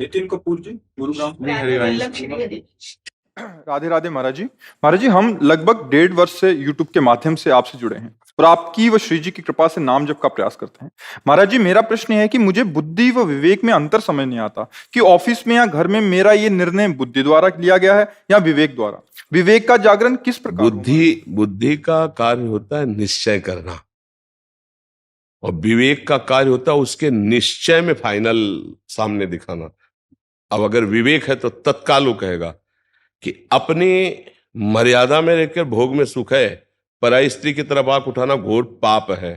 नितिन कपूर जी, गुरुग्राम। राधे राधे महाराज जी। महाराज जी, हम लगभग 1.5 वर्ष से YouTube के माध्यम से आपसे जुड़े हैं और आपकी व श्री जी की कृपा से नाम जप का प्रयास करते हैं। महाराज जी, मेरा प्रश्न है कि मुझे बुद्धि व विवेक में अंतर समझ नहीं आता कि ऑफिस में या घर में मेरा ये निर्णय बुद्धि द्वारा लिया गया है या विवेक द्वारा। विवेक का जागरण किस प्रकार होगा? बुद्धि का कार्य होता है निश्चय करना, और विवेक का कार्य होता है उसके निश्चय में फाइनल सामने दिखाना। अब अगर विवेक है तो तत्काल वो कहेगा कि अपनी मर्यादा में रहकर भोग में सुख है, पराई स्त्री की तरफ आंख उठाना घोर पाप है,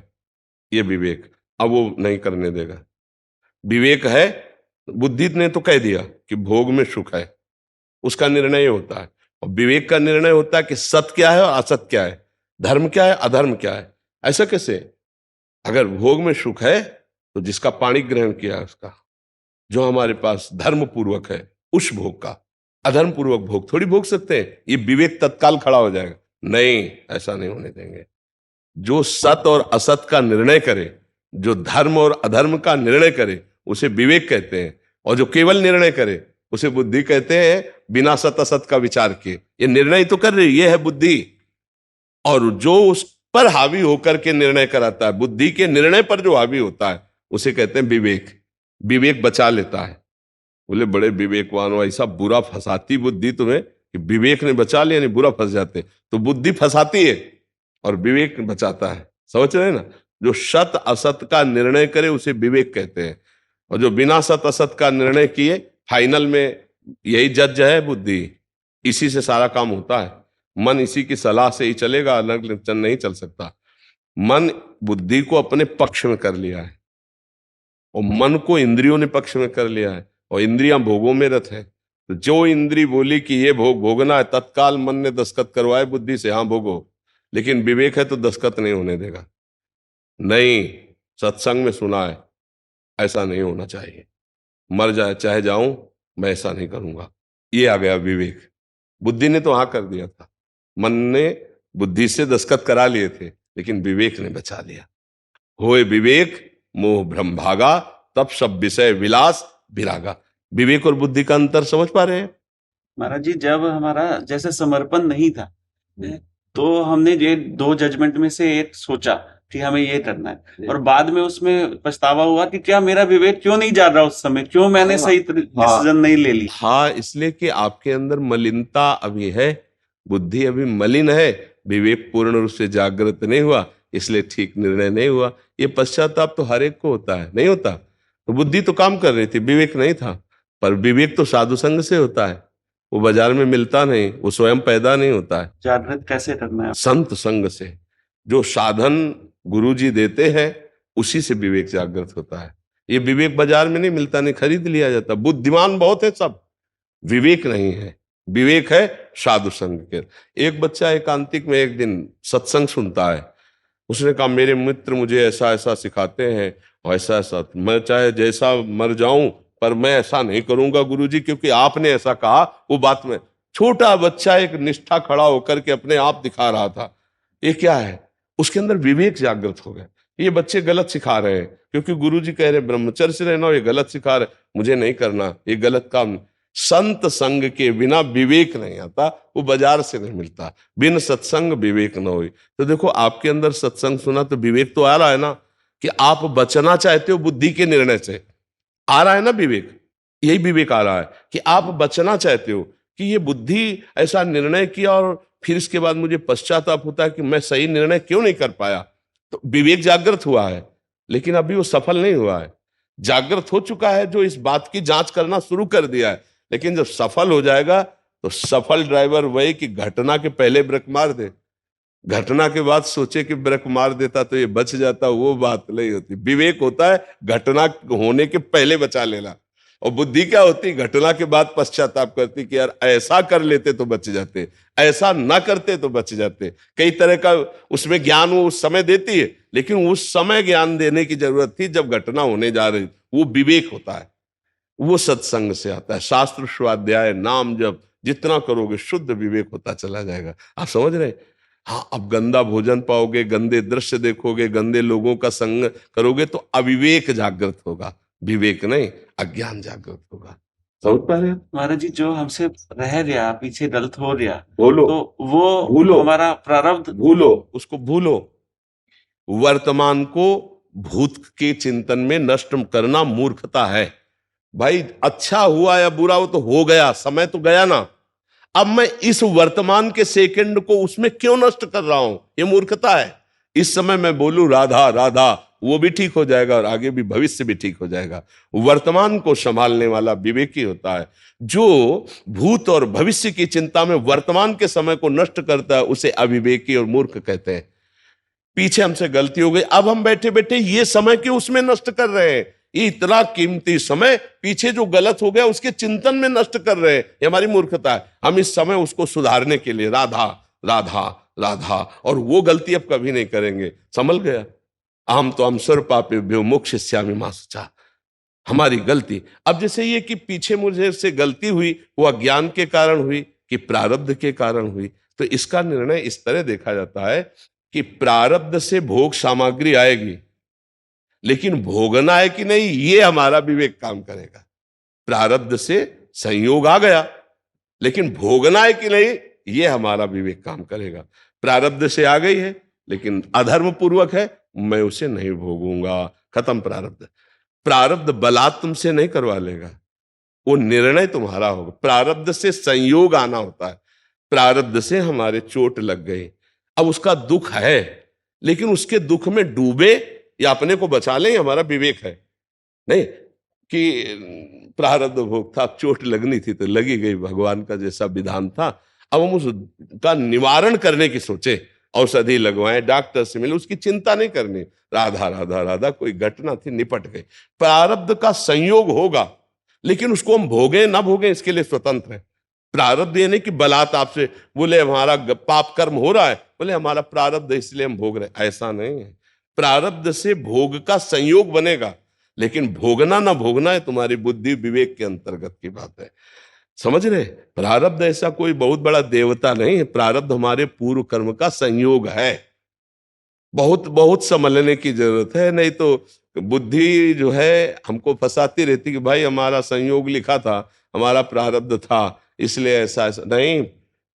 ये विवेक। अब वो नहीं करने देगा। विवेक है, बुद्धि ने तो कह दिया कि भोग में सुख है, उसका निर्णय होता है। और विवेक का निर्णय होता है कि सत्य क्या है और असत्य क्या है, धर्म क्या है अधर्म क्या है। ऐसा कैसे? अगर भोग में सुख है तो जिसका पाणी ग्रहण किया है उसका, जो हमारे पास धर्म पूर्वक है उस भोग का, अधर्म पूर्वक भोग थोड़ी भोग सकते हैं। ये विवेक तत्काल खड़ा हो जाएगा, नहीं ऐसा नहीं होने देंगे। जो सत और असत का निर्णय करे, जो धर्म और अधर्म का निर्णय करे, उसे विवेक कहते हैं। और जो केवल निर्णय करे उसे बुद्धि कहते हैं, बिना सत असत का विचार किए। ये निर्णय तो कर रही, ये है बुद्धि। और जो उस पर हावी होकर के निर्णय कराता है, बुद्धि के निर्णय पर जो हावी होता है, उसे कहते हैं विवेक। विवेक बचा लेता है। बोले बड़े विवेकवान हो, ऐसा बुरा फंसाती बुद्धि तुम्हें कि विवेक ने बचा लिया, नहीं बुरा फंस जाते। तो बुद्धि फंसाती है और विवेक बचाता है। समझ रहे ना? जो सत असत का निर्णय करे उसे विवेक कहते हैं, और जो बिना सत असत का निर्णय किए फाइनल में यही जज है बुद्धि। इसी से सारा काम होता है। मन इसी की सलाह से ही चलेगा, अलग नहीं चल सकता। मन बुद्धि को अपने पक्ष में कर लिया है, और मन को इंद्रियों ने पक्ष में कर लिया है, और इंद्रियां भोगों में रत है। तो जो इंद्री बोली कि ये भोग भोगना है, तत्काल मन ने दस्तखत करवाए बुद्धि से, हाँ भोगो। लेकिन विवेक है तो दस्तखत नहीं होने देगा। नहीं, सत्संग में सुना है ऐसा नहीं होना चाहिए, मर जाए चाहे जाऊं, मैं ऐसा नहीं करूंगा। ये आ गया विवेक। बुद्धि ने तो हाँ कर दिया था, मन ने बुद्धि से दस्तखत करा लिए थे, लेकिन विवेक ने बचा लिया। होए विवेक मोह भ्रम भागा, तब सब विषय विलास विरागा। विवेक और बुद्धि का अंतर समझ पा रहे हैं? महाराज जी, जब हमारा जैसे समर्पण नहीं था, तो हमने ये 2 जजमेंट में से एक सोचा कि हमें ये करना है, और बाद में उसमें पछतावा हुआ कि क्या मेरा विवेक क्यों नहीं जा रहा उस समय, क्यों मैंने सही डिसीजन नहीं ले ली। हाँ, इसलिए कि आपके अंदर मलिनता अभी है, बुद्धि अभी मलिन है, विवेक पूर्ण रूप से जागृत नहीं हुआ, इसलिए ठीक निर्णय नहीं हुआ। ये पश्चाताप तो हर एक को होता है, नहीं होता? तो बुद्धि तो काम कर रही थी, विवेक नहीं था। पर विवेक तो साधु संग से होता है, वो बाजार में मिलता नहीं, वो स्वयं पैदा नहीं होता है। जागृत कैसे करना है? संत संग से। जो साधन गुरुजी देते हैं उसी से विवेक जागृत होता है। ये विवेक बाजार में नहीं मिलता, नहीं खरीद लिया जाता। बुद्धिमान बहुत है सब, विवेक नहीं है। विवेक है साधु संग के। एक बच्चा एकांतिक में एक दिन सत्संग सुनता है, उसने कहा मेरे मित्र मुझे ऐसा ऐसा सिखाते हैं, और ऐसा ऐसा, मैं चाहे जैसा मर जाऊं पर मैं ऐसा नहीं करूंगा गुरुजी, क्योंकि आपने ऐसा कहा। वो बात में छोटा बच्चा एक निष्ठा खड़ा होकर के अपने आप दिखा रहा था। ये क्या है? उसके अंदर विवेक जागृत हो गया। ये बच्चे गलत सिखा रहे हैं, क्योंकि गुरुजी कह रहे ब्रह्मचर्य से रहना, ये गलत सिखा रहे, मुझे नहीं करना, ये गलत काम। संत संग के बिना विवेक नहीं आता, वो बाजार से नहीं मिलता। बिन सत्संग विवेक न हो। तो देखो, आपके अंदर सत्संग सुना तो विवेक तो आ रहा है ना, कि आप बचना चाहते हो बुद्धि के निर्णय से। आ रहा है ना विवेक, यही विवेक आ रहा है कि आप बचना चाहते हो कि ये बुद्धि ऐसा निर्णय किया और फिर इसके बाद मुझे पश्चाताप होता है कि मैं सही निर्णय क्यों नहीं कर पाया। तो विवेक जागृत हुआ है, लेकिन अभी वो सफल नहीं हुआ है। जागृत हो चुका है जो इस बात की जांच करना शुरू कर दिया है, लेकिन जब सफल हो जाएगा तो सफल ड्राइवर वही कि घटना के पहले ब्रेक मार दे, घटना के बाद सोचे कि ब्रेक मार देता तो ये बच जाता, वो बात नहीं होती। विवेक होता है घटना होने के पहले बचा लेना, और बुद्धि क्या होती? घटना के बाद पश्चाताप करती कि यार ऐसा कर लेते तो बच जाते, ऐसा ना करते तो बच जाते। कई तरह का उसमें ज्ञान वो उस समय देती है, लेकिन उस समय ज्ञान देने की जरूरत थी जब घटना होने जा रही। वो विवेक होता है, वो सत्संग से आता है। शास्त्र स्वाध्याय नाम जब जितना करोगे शुद्ध विवेक होता चला जाएगा। आप समझ रहे? हाँ, अब गंदा भोजन पाओगे, गंदे दृश्य देखोगे, गंदे लोगों का संग करोगे तो अविवेक जागृत होगा, विवेक नहीं, अज्ञान जागृत होगा। समझ पा रहे हैं? महाराज जी, जो हमसे रह रहा, पीछे गलत हो रहा, बोलो, तो वो भूलो, हमारा प्रारब्ध। भूलो, उसको भूलो। वर्तमान को भूत के चिंतन में नष्ट करना मूर्खता है। भाई अच्छा हुआ या बुरा वो तो हो गया, समय तो गया ना। अब मैं इस वर्तमान के सेकंड को उसमें क्यों नष्ट कर रहा हूं? ये मूर्खता है। इस समय मैं बोलूं राधा राधा, वो भी ठीक हो जाएगा और आगे भी भविष्य भी ठीक हो जाएगा। वर्तमान को संभालने वाला विवेकी होता है। जो भूत और भविष्य की चिंता में वर्तमान के समय को नष्ट करता है उसे अविवेकी और मूर्ख कहते हैं। पीछे हमसे गलती हो गई, अब हम बैठे बैठे ये समय क्यों उसमें नष्ट कर रहे हैं? ये इतना कीमती समय पीछे जो गलत हो गया उसके चिंतन में नष्ट कर रहे हैं, ये हमारी मूर्खता है। हम इस समय उसको सुधारने के लिए राधा राधा राधा, और वो गलती अब कभी नहीं करेंगे। संभल गया। अहम तो हम स्वर पापेभ्यो मोक्षयिष्यामि मा शुचा। हमारी गलती अब जैसे ये कि पीछे मुझे से गलती हुई, वो अज्ञान के कारण हुई कि प्रारब्ध के कारण हुई, तो इसका निर्णय इस तरह देखा जाता है कि प्रारब्ध से भोग सामग्री आएगी, लेकिन भोगना है कि नहीं ये हमारा विवेक काम करेगा। प्रारब्ध से संयोग आ गया, लेकिन भोगना है कि नहीं ये हमारा विवेक काम करेगा। प्रारब्ध से आ गई है लेकिन अधर्म पूर्वक है, मैं उसे नहीं भोगूंगा, खत्म प्रारब्ध। प्रारब्ध बलात् तुमसे नहीं करवा लेगा, वो निर्णय तुम्हारा होगा। प्रारब्ध से संयोग आना होता है। प्रारब्ध से हमारे चोट लग गई, अब उसका दुख है, लेकिन उसके दुख में डूबे या अपने को बचा लें, हमारा विवेक है नहीं कि प्रारब्ध भोग था, चोट लगनी थी तो लगी गई, भगवान का जैसा विधान था। अब हम उसका निवारण करने की सोचे, औषधि लगवाएं, डॉक्टर से मिले, उसकी चिंता नहीं करनी। राधा राधा राधा, कोई घटना थी निपट गई। प्रारब्ध का संयोग होगा, लेकिन उसको हम भोगें ना भोगें इसके लिए स्वतंत्र है। प्रारब्ध ये नहीं कि बलात् आपसे बोले हमारा पाप कर्म हो रहा है, बोले हमारा प्रारब्ध इसलिए हम भोग रहे, ऐसा नहीं है। प्रारब्ध से भोग का संयोग बनेगा, लेकिन भोगना ना भोगना है तुम्हारी बुद्धि विवेक के अंतर्गत की बात है। समझ रहे? प्रारब्ध ऐसा कोई बहुत बड़ा देवता नहीं है, प्रारब्ध हमारे पूर्व कर्म का संयोग है। बहुत बहुत समझने की जरूरत है, नहीं तो बुद्धि जो है हमको फंसाती रहती कि भाई हमारा संयोग लिखा था, हमारा प्रारब्ध था इसलिए ऐसा ऐसा नहीं।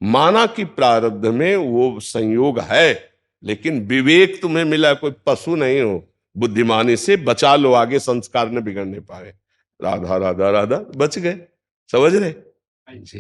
माना कि प्रारब्ध में वो संयोग है, लेकिन विवेक तुम्हें मिला, कोई पशु नहीं हो। बुद्धिमानी से बचा लो, आगे संस्कार न बिगड़ने पाए। राधा राधा राधा, बच गए। समझ रहे जी?